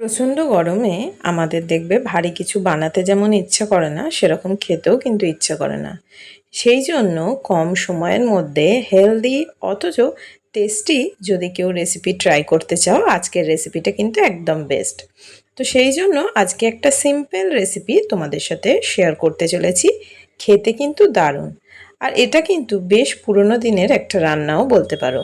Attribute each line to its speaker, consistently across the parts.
Speaker 1: প্রচণ্ড গরমে আমাদের দেখবে ভারী কিছু বানাতে যেমন ইচ্ছা করে না, সেরকম খেতেও কিন্তু ইচ্ছা করে না। সেই জন্য কম সময়ের মধ্যে হেলদি অথচ টেস্টি যদি কেউ রেসিপি ট্রাই করতে চাও, আজকের রেসিপিটা কিন্তু একদম বেস্ট। তো সেই জন্য আজকে একটা সিম্পল রেসিপি তোমাদের সাথে শেয়ার করতে চলেছি। খেতে কিন্তু দারুণ, আর এটা কিন্তু বেশ পুরনো দিনের একটা রান্নাও বলতে পারো।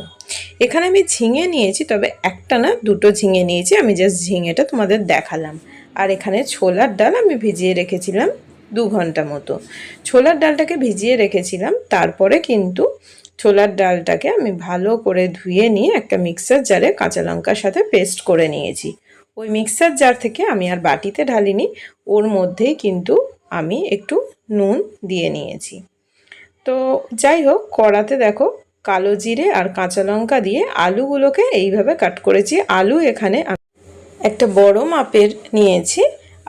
Speaker 1: এখানে আমি ঝিঙে নিয়েছি, তবে একটা না দুটো ঝিঙে নিয়েছি, আমি জাস্ট ঝিঙেটা তোমাদের দেখালাম। আর এখানে ছোলার ডাল আমি ভিজিয়ে রেখেছিলাম 2 ঘন্টা মতো। ছোলার ডালটাকে ভিজিয়ে রেখেছিলাম, তারপরে কিন্তু ছোলার ডালটাকে আমি ভালো করে ধুয়ে নিয়ে একটা মিক্সার জারে কাঁচা লঙ্কার সাথে পেস্ট করে নিয়েছি। ওই মিক্সার জার থেকে আমি আর বাটিতে ঢালিনি, ওর মধ্যেই কিন্তু আমি একটু নুন দিয়ে নিয়েছি। তো যাই হোক, কড়াতে দেখো কালো জিরে আর কাঁচা লঙ্কা দিয়ে আলুগুলোকে এইভাবে কাট করেছি। আলু এখানে একটা বড় মাপের নিয়েছি,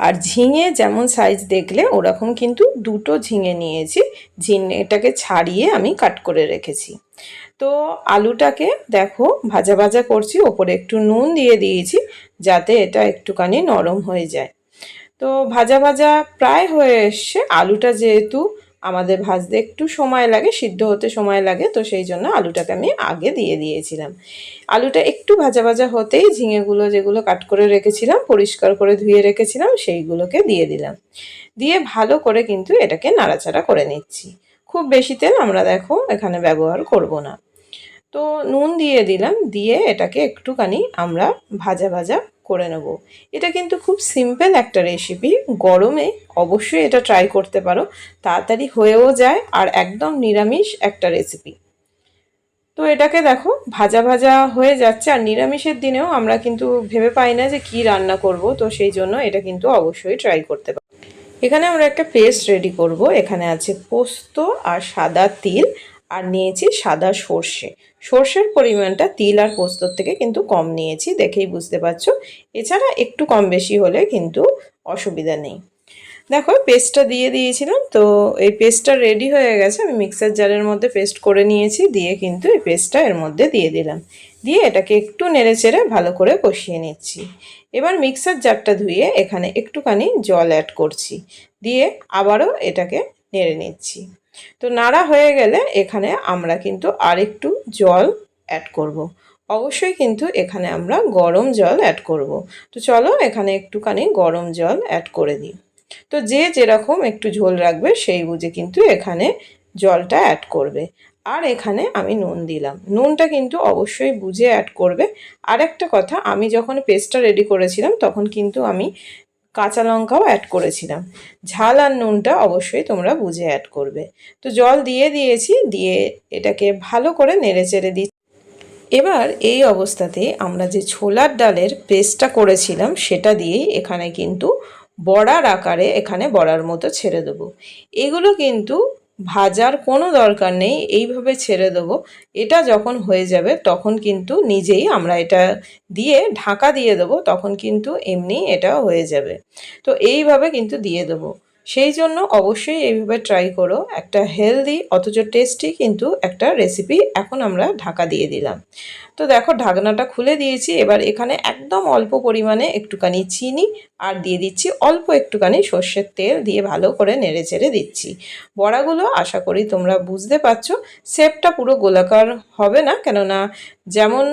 Speaker 1: আর ঝিঙে যেমন সাইজ দেখলে ওরকম কিন্তু দুটো ঝিঙে নিয়েছি। ঝিঙেটাকে ছাড়িয়ে আমি কাট করে রেখেছি। তো আলুটাকে দেখো ভাজা ভাজা করছি, ওপরে একটু নুন দিয়ে দিয়েছি যাতে এটা একটুখানি নরম হয়ে যায়। তো ভাজা ভাজা প্রায় হয়ে এসছে। আলুটা যেহেতু আমাদের ভাজতে একটু সময় লাগে, সিদ্ধ হতে সময় লাগে, তো সেই জন্য আলুটাকে আমি আগে দিয়ে দিয়েছিলাম। আলুটা একটু ভাজা ভাজা হতেই ঝিঙেগুলো যেগুলো কাট করে রেখেছিলাম, পরিষ্কার করে ধুয়ে রেখেছিলাম, সেইগুলোকে দিয়ে দিলাম। দিয়ে ভালো করে কিন্তু এটাকে নাড়াচাড়া করে নিচ্ছি। খুব বেশি তেল আমরা দেখো এখানে ব্যবহার করব না। তো নুন দিয়ে দিলাম, দিয়ে এটাকে একটুখানি আমরা ভাজা ভাজা করে নেব। এটা কিন্তু খুব সিম্পল একটা রেসিপি, গরমে অবশ্যই এটা ট্রাই করতে পারো, তাড়াতাড়ি হয়েও যায় আর একদম নিরামিষ একটা রেসিপি। তো এটাকে দেখো ভাজা ভাজা হয়ে যাচ্ছে, আর নিরামিষের দিনেও আমরা কিন্তু ভেবে পাই না যে কি রান্না করব, তো সেই জন্য এটা কিন্তু অবশ্যই ট্রাই করতে পারো। এখানে আমরা একটা পেস্ট রেডি করব। এখানে আছে পোস্ত আর সাদা তিল, আর নিয়েছি সাদা সর্ষে। সর্ষের পরিমাণটা তিল আর পোস্তর থেকে কিন্তু কম নিয়েছি, দেখেই বুঝতে পারছো। এছাড়া একটু কম বেশি হলে কিন্তু অসুবিধা নেই। দেখো পেস্টটা দিয়ে দিয়েছিলাম, তো এই পেস্টটা রেডি হয়ে গেছে। আমি মিক্সার জারের মধ্যে পেস্ট করে নিয়েছি, দিয়ে কিন্তু এই পেস্টটা এর মধ্যে দিয়ে দিলাম। দিয়ে এটাকে একটু নেড়ে চেড়ে ভালো করে কষিয়ে নিচ্ছি। এবার মিক্সার জারটা ধুয়ে এখানে একটুখানি জল অ্যাড করছি, দিয়ে আবারও এটাকে নেড়ে নিচ্ছি। তো নাড়া হয়ে গেলে এখানে আমরা কিন্তু আরেকটু জল অ্যাড করব। অবশ্যই কিন্তু এখানে আমরা গরম জল অ্যাড করব। তো চলো এখানে একটুখানি গরম জল অ্যাড করে দিই। তো যে যেরকম একটু ঝোল রাখবে সেই বুঝে কিন্তু এখানে জলটা অ্যাড করবে। আর এখানে আমি নুন দিলাম, নুনটা কিন্তু অবশ্যই বুঝে অ্যাড করবে। আর একটা কথা, আমি যখন পেস্টটা রেডি করেছিলাম তখন কিন্তু আমি কাঁচা লঙ্কাও অ্যাড করেছিলাম। ঝাল আর নুনটা অবশ্যই তোমরা বুঝে অ্যাড করবে। তো জল দিয়ে দিয়েছি, দিয়ে এটাকে ভালো করে নেড়ে চেড়ে দিচ্ছি। এবার এই অবস্থাতে আমরা যে ছোলার ডালের পেস্টটা করেছিলাম সেটা দিয়েই এখানে কিন্তু বড়ার আকারে এখানে বড়ার মতো ছেড়ে দেবো। এগুলো কিন্তু ভাজার কোনো দরকার নেই, এইভাবে ছেড়ে দেবো। এটা যখন হয়ে যাবে তখন কিন্তু নিজেই আমরা এটা দিয়ে ঢাকা দিয়ে দেবো, তখন কিন্তু এমনি এটাও হয়ে যাবে। তো এইভাবে কিন্তু দিয়ে দেবো। সেই জন্য অবশ্যই এইভাবে ট্রাই করো। একটা হেলদি অথচ টেস্টি কিন্তু একটা রেসিপি এখন আমরা ঢাকা দিয়ে দিলাম। তো দেখো ঢাকনাটা খুলে দিয়েছি। এবার এখানে একদম অল্প পরিমাণে একটুখানি চিনি আর দিয়ে দিচ্ছি অল্প একটুখানি সর্ষের তেল, দিয়ে ভালো করে নেড়ে চেড়ে দিচ্ছি। বড়াগুলো আশা করি তোমরা বুঝতে পারছো। শেপটা পুরো গোলাকার হবে না, কেননা যেমন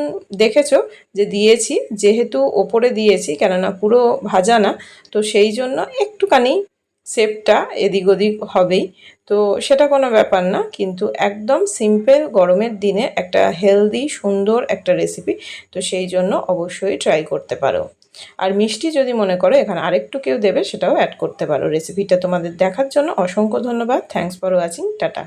Speaker 1: দেখেছো যে দিয়েছি, যেহেতু ওপরে দিয়েছি, কেননা পুরো ভাজা না, তো সেই জন্য একটুখানি শেপটা এদিক ওদিক হবেই। তো সেটা কোনো ব্যাপার না, কিন্তু একদম সিম্পল গরমের দিনে একটা হেলদি সুন্দর একটা রেসিপি। তো সেই জন্য অবশ্যই ট্রাই করতে পারো। আর মিষ্টি যদি মনে করো এখানে আরেকটু কেউ দেবে, সেটাও অ্যাড করতে পারো। রেসিপিটা তোমাদের দেখার জন্য অসংখ্য ধন্যবাদ। Thanks for watching. টাটা।